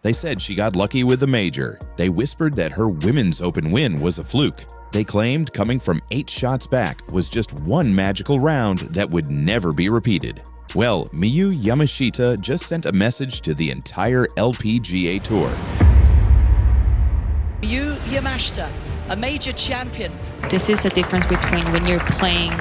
They said she got lucky with the major. They whispered that her women's open win was a fluke. They claimed coming from 8 shots back was just one magical round that would never be repeated. Well, Miyu Yamashita just sent a message to the entire LPGA Tour. Miyu Yamashita, a major champion. This is the difference between when you're playing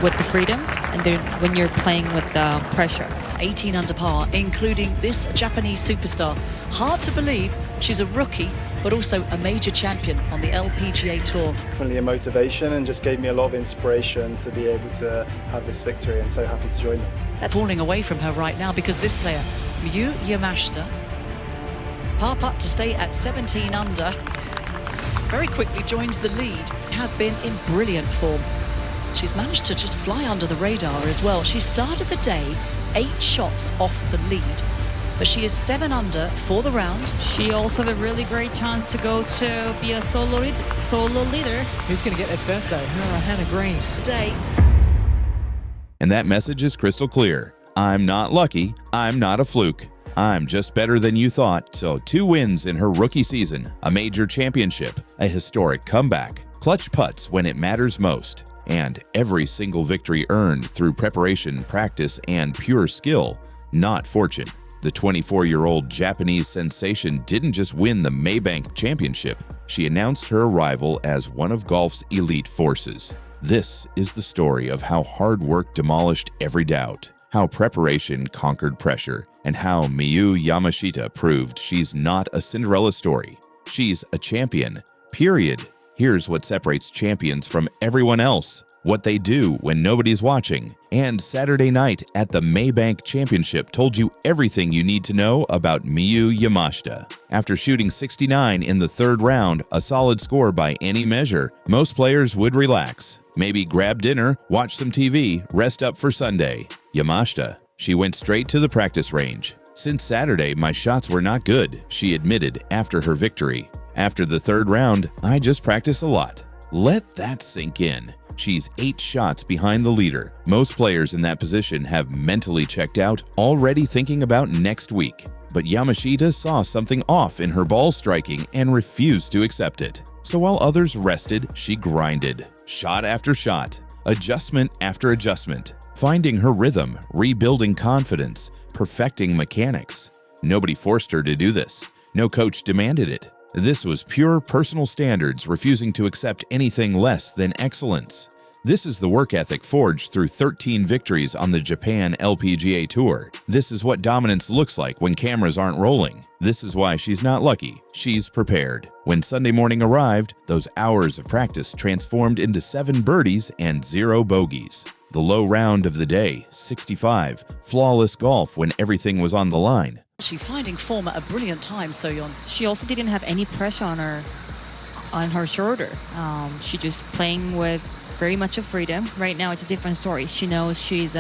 with the freedom and then when you're playing with the pressure. 18 under par, including this Japanese superstar. Hard to believe she's a rookie, but also a major champion on the LPGA Tour. Definitely a motivation and just gave me a lot of inspiration to be able to have this victory, and so happy to join them. They're falling away from her right now because this player, Miyu Yamashita, par putt to stay at 17 under, very quickly joins the lead. Has been in brilliant form. She's managed to just fly under the radar as well. She started the day 8 shots off the lead, but she is 7 under for the round. She also had a really great chance to go to be a solo leader. Who's going to get there first, though? Hannah Green. Today. And that message is crystal clear. I'm not lucky. I'm not a fluke. I'm just better than you thought. So 2 wins in her rookie season, a major championship, a historic comeback, clutch putts when it matters most, and every single victory earned through preparation, practice, and pure skill, not fortune. The 24-year-old Japanese sensation didn't just win the Maybank Championship, she announced her arrival as one of golf's elite forces. This is the story of how hard work demolished every doubt, how preparation conquered pressure, and how Miyu Yamashita proved she's not a Cinderella story. She's a champion, period. Here's what separates champions from everyone else, what they do when nobody's watching. And Saturday night at the Maybank Championship told you everything you need to know about Miyu Yamashita. After shooting 69 in the 3rd round, a solid score by any measure, most players would relax. Maybe grab dinner, watch some TV, rest up for Sunday. Yamashita, she went straight to the practice range. Since Saturday, my shots were not good, she admitted after her victory. After the 3rd round, I just practice a lot. Let that sink in. She's 8 shots behind the leader. Most players in that position have mentally checked out, already thinking about next week. But Yamashita saw something off in her ball striking and refused to accept it. So while others rested, she grinded, shot after shot, adjustment after adjustment, finding her rhythm, rebuilding confidence, perfecting mechanics. Nobody forced her to do this. No coach demanded it. This was pure personal standards, refusing to accept anything less than excellence. This is the work ethic forged through 13 victories on the Japan LPGA Tour. This is what dominance looks like when cameras aren't rolling. This is why she's not lucky, she's prepared. When Sunday morning arrived, those hours of practice transformed into 7 birdies and 0 bogeys. The low round of the day, 65, flawless golf when everything was on the line. She's finding form at a brilliant time, So-yeon. She also didn't have any pressure on her shoulder. She just playing with very much of freedom. Right now it's a different story. She knows she's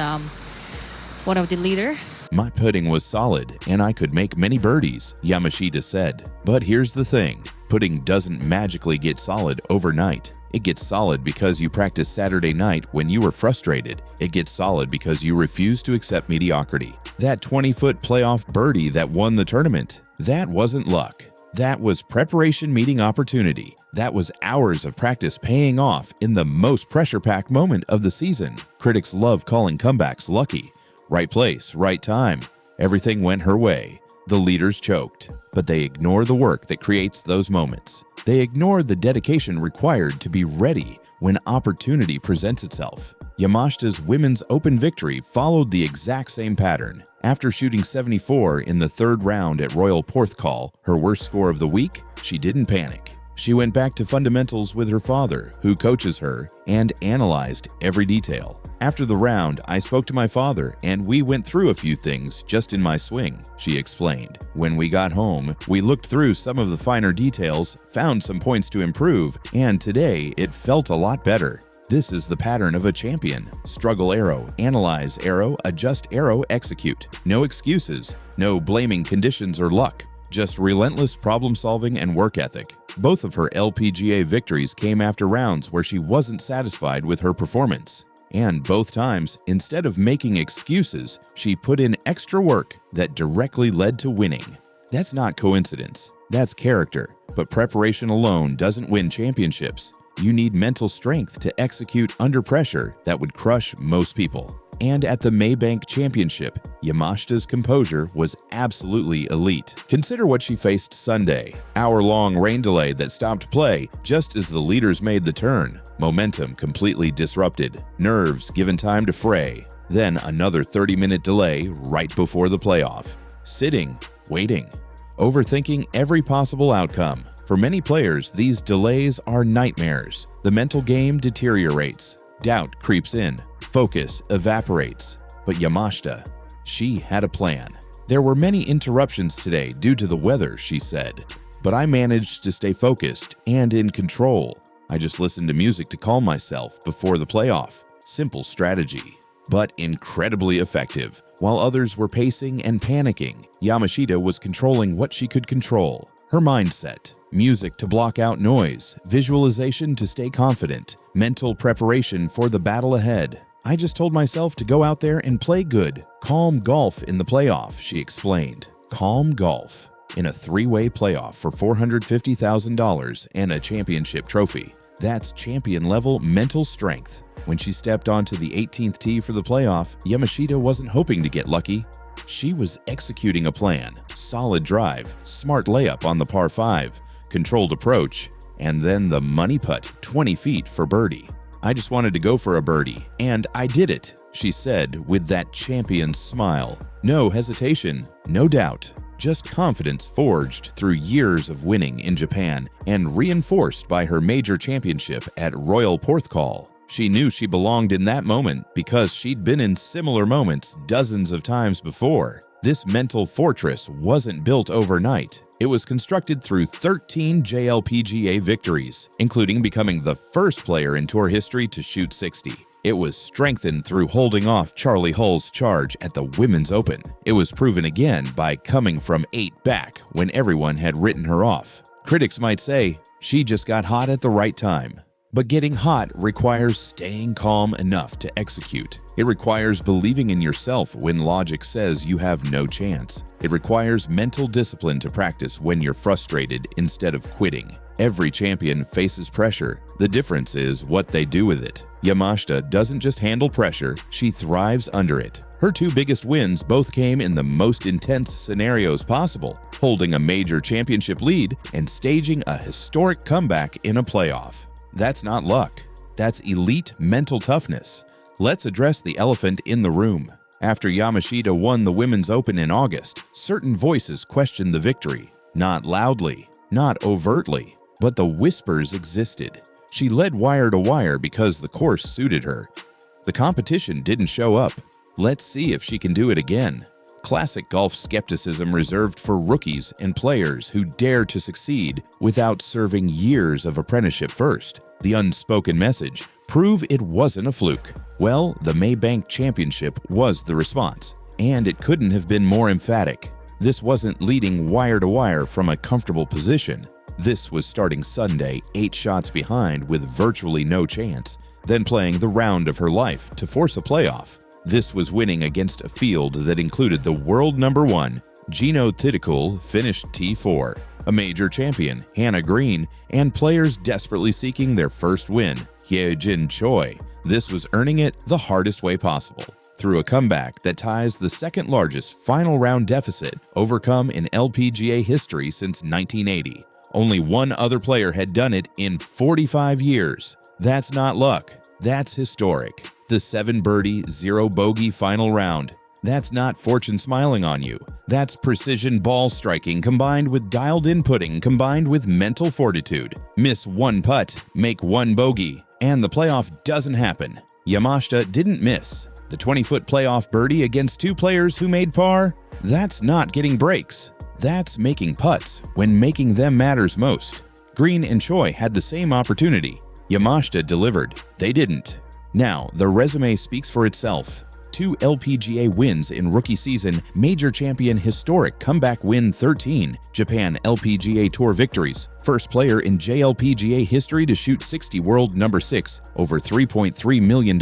one of the leader. My putting was solid, and I could make many birdies, Yamashita said. But here's the thing. Putting doesn't magically get solid overnight. It gets solid because you practiced Saturday night when you were frustrated. It gets solid because you refuse to accept mediocrity. That 20-foot playoff birdie that won the tournament, that wasn't luck. That was preparation meeting opportunity. That was hours of practice paying off in the most pressure-packed moment of the season. Critics love calling comebacks lucky. Right place, right time. Everything went her way. The leaders choked, but they ignore the work that creates those moments. They ignore the dedication required to be ready when opportunity presents itself. Yamashita's Women's Open victory followed the exact same pattern. After shooting 74 in the 3rd round at Royal Porthcawl, her worst score of the week, she didn't panic. She went back to fundamentals with her father, who coaches her, and analyzed every detail. After the round, I spoke to my father, and we went through a few things just in my swing, she explained. When we got home, we looked through some of the finer details, found some points to improve, and today it felt a lot better. This is the pattern of a champion. Struggle arrow, analyze arrow, adjust arrow, execute. No excuses, no blaming conditions or luck. Just relentless problem-solving and work ethic. Both of her LPGA victories came after rounds where she wasn't satisfied with her performance. And both times, instead of making excuses, she put in extra work that directly led to winning. That's not coincidence. That's character. But preparation alone doesn't win championships. You need mental strength to execute under pressure that would crush most people. And at the Maybank Championship, Yamashita's composure was absolutely elite. Consider what she faced Sunday. Hour-long rain delay that stopped play just as the leaders made the turn. Momentum completely disrupted. Nerves given time to fray. Then another 30-minute delay right before the playoff. Sitting, waiting, overthinking every possible outcome. For many players, these delays are nightmares. The mental game deteriorates. Doubt creeps in. Focus evaporates. But Yamashita, she had a plan. There were many interruptions today due to the weather, she said. But I managed to stay focused and in control. I just listened to music to calm myself before the playoff. Simple strategy, but incredibly effective. While others were pacing and panicking, Yamashita was controlling what she could control. Her mindset, music to block out noise, visualization to stay confident, mental preparation for the battle ahead. I just told myself to go out there and play good. Calm golf in the playoff, she explained. Calm golf in a three-way playoff for $450,000 and a championship trophy. That's champion-level mental strength. When she stepped onto the 18th tee for the playoff, Yamashita wasn't hoping to get lucky. She was executing a plan. Solid drive, smart layup on the par 5, controlled approach, and then the money putt 20 feet for birdie. I just wanted to go for a birdie, and I did it, she said with that champion smile. No hesitation, no doubt, just confidence forged through years of winning in Japan and reinforced by her major championship at Royal Porthcawl. She knew she belonged in that moment because she'd been in similar moments dozens of times before. This mental fortress wasn't built overnight. It was constructed through 13 JLPGA victories, including becoming the first player in tour history to shoot 60. It was strengthened through holding off Charlie Hull's charge at the Women's Open. It was proven again by coming from 8 back when everyone had written her off. Critics might say, she just got hot at the right time. But getting hot requires staying calm enough to execute. It requires believing in yourself when logic says you have no chance. It requires mental discipline to practice when you're frustrated instead of quitting. Every champion faces pressure. The difference is what they do with it. Yamashita doesn't just handle pressure, she thrives under it. Her 2 biggest wins both came in the most intense scenarios possible, holding a major championship lead and staging a historic comeback in a playoff. That's not luck. That's elite mental toughness. Let's address the elephant in the room. After Yamashita won the Women's Open in August, certain voices questioned the victory. Not loudly, not overtly, but the whispers existed. She led wire to wire because the course suited her. The competition didn't show up. Let's see if she can do it again. Classic golf skepticism reserved for rookies and players who dare to succeed without serving years of apprenticeship first. The unspoken message, prove it wasn't a fluke. Well, the Maybank Championship was the response, and it couldn't have been more emphatic. This wasn't leading wire to wire from a comfortable position. This was starting Sunday 8 shots behind with virtually no chance, then playing the round of her life to force a playoff. This was winning against a field that included the world number 1, Gino Thitikul, finished T4, a major champion, Hannah Green, and players desperately seeking their first win, Hyejin Choi. This was earning it the hardest way possible, through a comeback that ties the second largest final round deficit overcome in LPGA history since 1980. Only one other player had done it in 45 years. That's not luck. That's historic. The 7 birdie, 0 bogey final round. That's not fortune smiling on you. That's precision ball striking combined with dialed-in putting combined with mental fortitude. Miss 1 putt, make 1 bogey, and the playoff doesn't happen. Yamashita didn't miss. The 20-foot playoff birdie against 2 players who made par? That's not getting breaks. That's making putts when making them matters most. Green and Choi had the same opportunity. Yamashita delivered. They didn't. Now, the resume speaks for itself. 2 LPGA wins in rookie season, major champion historic comeback win 13, Japan LPGA Tour victories, first player in JLPGA history to shoot 60 world number 6, over $3.3 million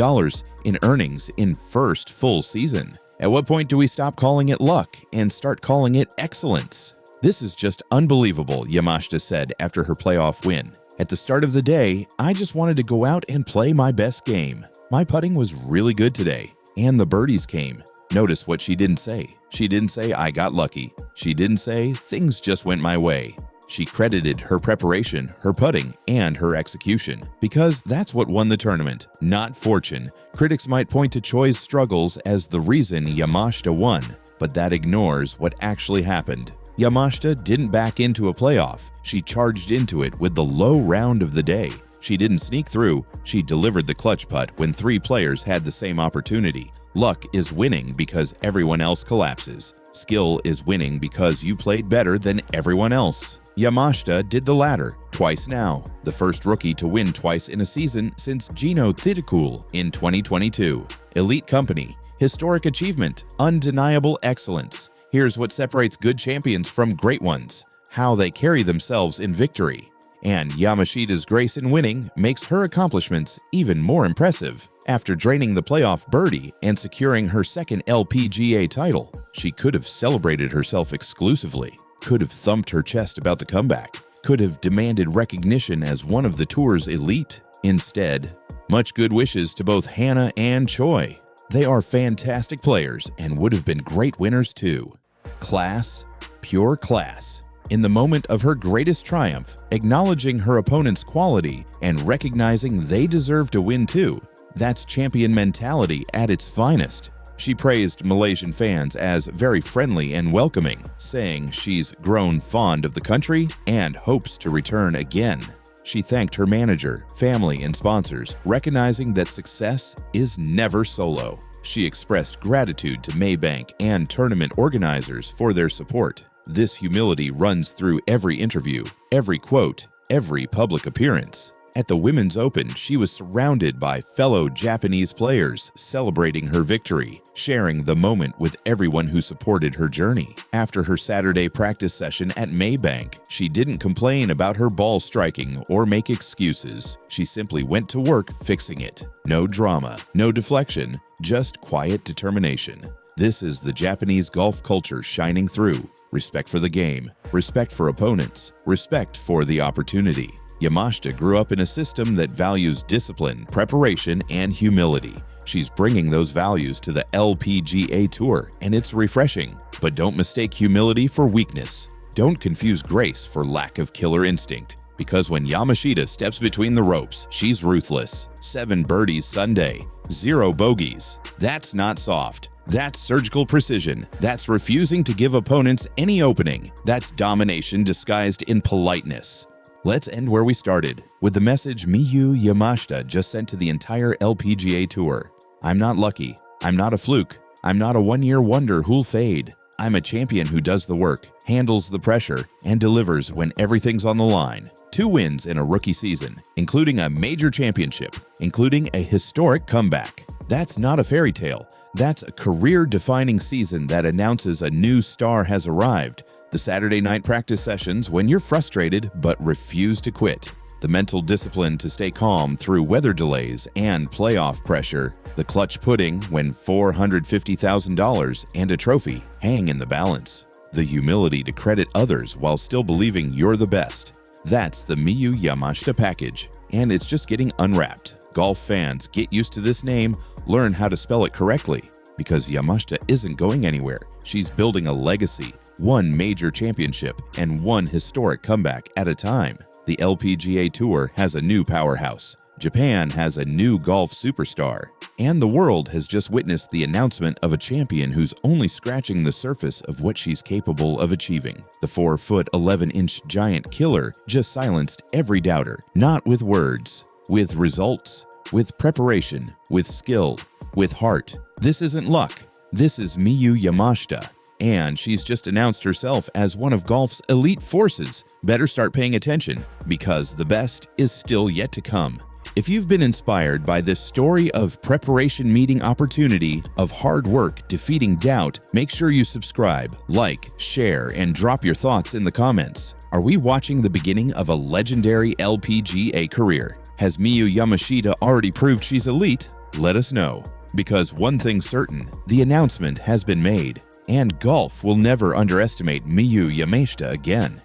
in earnings in first full season. At what point do we stop calling it luck and start calling it excellence? "This is just unbelievable," Yamashita said after her playoff win. "At the start of the day, I just wanted to go out and play my best game. My putting was really good today, and the birdies came." Notice what she didn't say. She didn't say, "I got lucky." She didn't say, "Things just went my way." She credited her preparation, her putting, and her execution, because that's what won the tournament, not fortune. Critics might point to Choi's struggles as the reason Yamashita won, but that ignores what actually happened. Yamashita didn't back into a playoff. She charged into it with the low round of the day. She didn't sneak through. She delivered the clutch putt when 3 players had the same opportunity. Luck is winning because everyone else collapses. Skill is winning because you played better than everyone else. Yamashita did the latter twice now, the first rookie to win twice in a season since Gino Thidikul in 2022. Elite company, historic achievement, undeniable excellence. Here's what separates good champions from great ones: how they carry themselves in victory. And Yamashita's grace in winning makes her accomplishments even more impressive. After draining the playoff birdie and securing her second LPGA title, she could have celebrated herself exclusively, could have thumped her chest about the comeback, could have demanded recognition as one of the tour's elite. Instead, much good wishes to both Hannah and Choi. They are fantastic players and would have been great winners too. Class, pure class. In the moment of her greatest triumph, acknowledging her opponent's quality and recognizing they deserve to win too. That's champion mentality at its finest. She praised Malaysian fans as very friendly and welcoming, saying she's grown fond of the country and hopes to return again. She thanked her manager, family, and sponsors, recognizing that success is never solo. She expressed gratitude to Maybank and tournament organizers for their support. This humility runs through every interview, every quote, every public appearance. At the Women's Open, she was surrounded by fellow Japanese players celebrating her victory, sharing the moment with everyone who supported her journey. After her Saturday practice session at Maybank, she didn't complain about her ball striking or make excuses. She simply went to work fixing it. No drama, no deflection, just quiet determination. This is the Japanese golf culture shining through. Respect for the game, respect for opponents, respect for the opportunity. Yamashita grew up in a system that values discipline, preparation, and humility. She's bringing those values to the LPGA Tour, and it's refreshing. But don't mistake humility for weakness. Don't confuse grace for lack of killer instinct. Because when Yamashita steps between the ropes, she's ruthless. 7 birdies Sunday, 0 bogeys. That's not soft. That's surgical precision. That's refusing to give opponents any opening. That's domination disguised in politeness. Let's end where we started, with the message Miyu Yamashita just sent to the entire LPGA Tour. "I'm not lucky. I'm not a fluke. I'm not a one-year wonder who'll fade. I'm a champion who does the work, handles the pressure, and delivers when everything's on the line. 2 wins in a rookie season, including a major championship, including a historic comeback. That's not a fairy tale. That's a career-defining season that announces a new star has arrived. The Saturday night practice sessions when you're frustrated but refuse to quit. The mental discipline to stay calm through weather delays and playoff pressure. The clutch putting when $450,000 and a trophy hang in the balance. The humility to credit others while still believing you're the best. That's the Miyu Yamashita package, and it's just getting unwrapped. Golf fans, get used to this name, learn how to spell it correctly, because Yamashita isn't going anywhere. She's building a legacy, one major championship, and one historic comeback at a time. The LPGA Tour has a new powerhouse. Japan has a new golf superstar. And the world has just witnessed the announcement of a champion who's only scratching the surface of what she's capable of achieving. The 4-foot, 11-inch giant killer just silenced every doubter, not with words, with results, with preparation, with skill, with heart. This isn't luck. This is Miyu Yamashita. And she's just announced herself as one of golf's elite forces. Better start paying attention, because the best is still yet to come. If you've been inspired by this story of preparation meeting opportunity, of hard work defeating doubt, make sure you subscribe, like, share, and drop your thoughts in the comments. Are we watching the beginning of a legendary LPGA career? Has Miyu Yamashita already proved she's elite? Let us know. Because one thing's certain, the announcement has been made. And golf will never underestimate Miyu Yamashita again.